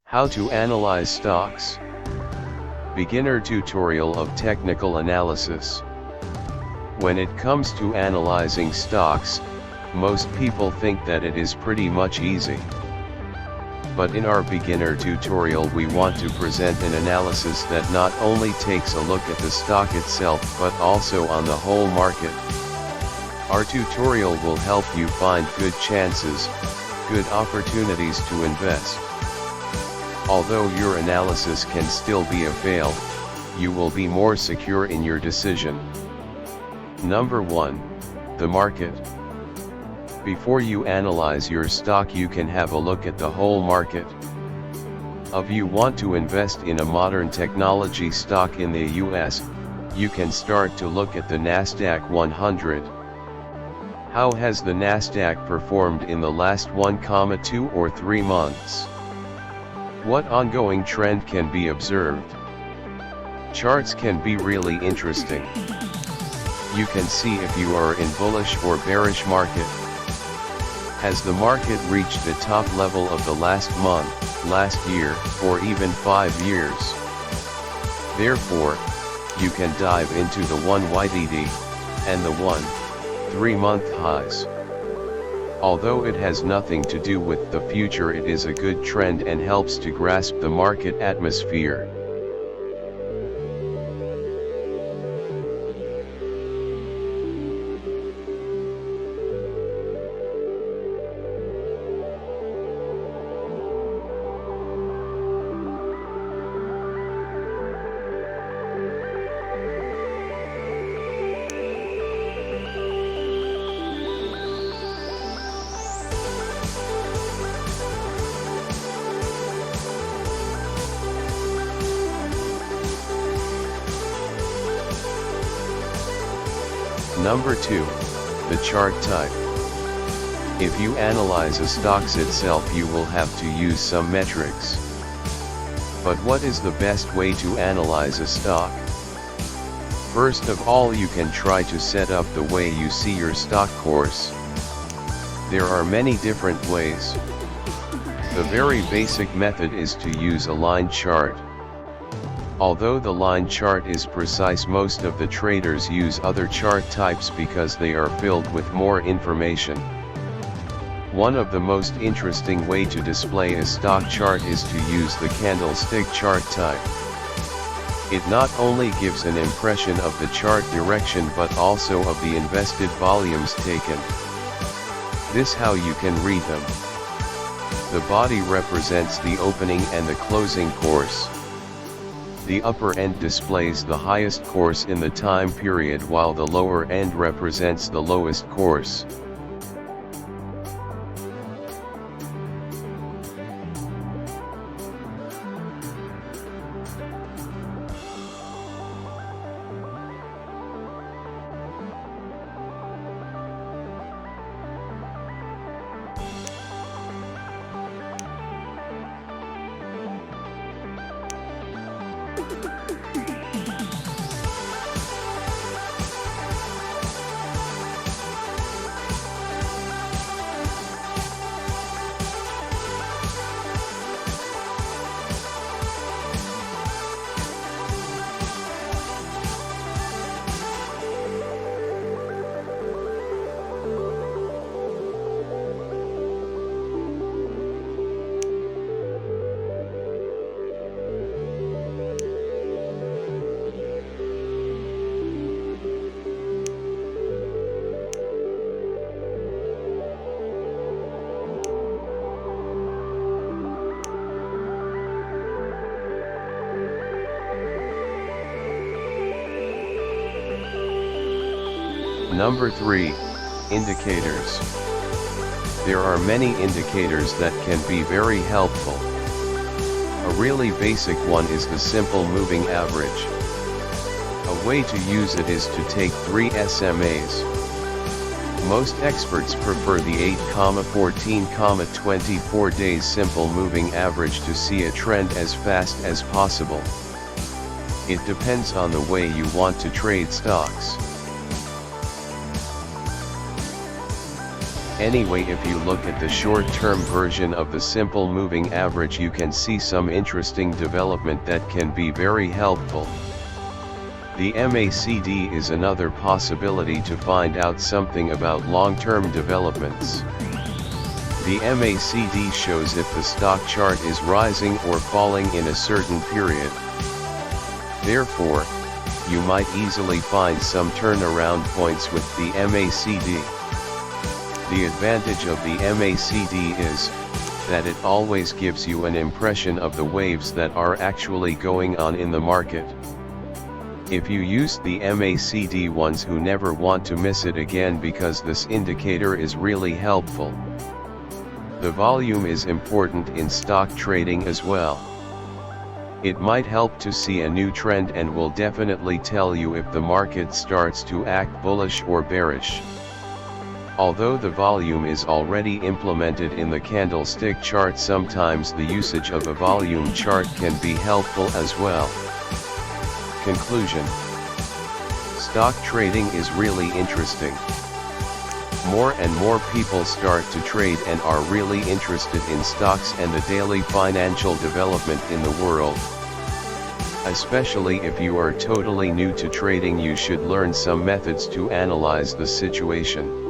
How to analyze stocks. Beginner tutorial of technical analysis. When it comes to analyzing stocks, most people think that it is pretty much easy. But in our beginner tutorial we want to present an analysis that not only takes a look at the stock itself but also on the whole market. Our tutorial will help you find good chances, good opportunities to invest. Although your analysis can still be a fail, you will be more secure in your decision. Number 1, the market. Before you analyze your stock, you can have a look at the whole market. If you want to invest in a modern technology stock in the US, you can start to look at the Nasdaq 100. How has the Nasdaq performed in the last 1, 2 or 3 months? What ongoing trend can be observed? Charts can be really interesting. You can see if you are in bullish or bearish market. Has the market reached the top level of the last month, last year, or even 5 years? Therefore, you can dive into the 1YTD and the 1-3-month highs. Although it has nothing to do with the future, it is a good trend and helps to grasp the market atmosphere. Number 2, the chart type. If you analyze a stock's itself, you will have to use some metrics. But what is the best way to analyze a stock? First of all, you can try to set up the way you see your stock course. There are many different ways. The very basic method is to use a line chart. Although the line chart is precise, most of the traders use other chart types because they are filled with more information. One of the most interesting way to display a stock chart is to use the candlestick chart type. It not only gives an impression of the chart direction but also of the invested volumes taken. This how you can read them. The body represents the opening and the closing course. The upper end displays the highest course in the time period while the lower end represents the lowest course. Number 3, indicators. There are many indicators that can be very helpful. A really basic one is the simple moving average. A way to use it is to take 3 SMAs. Most experts prefer the 8, 14, 24 days simple moving average to see a trend as fast as possible. It depends on the way you want to trade stocks. Anyway, if you look at the short-term version of the simple moving average, you can see some interesting development that can be very helpful. The MACD is another possibility to find out something about long-term developments. The MACD shows if the stock chart is rising or falling in a certain period. Therefore, you might easily find some turnaround points with the MACD. The advantage of the MACD is that it always gives you an impression of the waves that are actually going on in the market. If you use the MACD once, who never want to miss it again, because this indicator is really helpful. The volume is important in stock trading as well. It might help to see a new trend and will definitely tell you if the market starts to act bullish or bearish. Although the volume is already implemented in the candlestick chart, sometimes the usage of a volume chart can be helpful as well. Conclusion: stock trading is really interesting. More and more people start to trade and are really interested in stocks and the daily financial development in the world. Especially if you are totally new to trading, you should learn some methods to analyze the situation.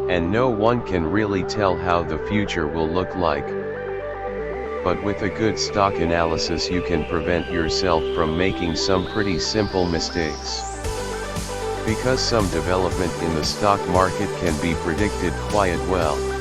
And no one can really tell how the future will look like. But with a good stock analysis, you can prevent yourself from making some pretty simple mistakes. Because some development in the stock market can be predicted quite well.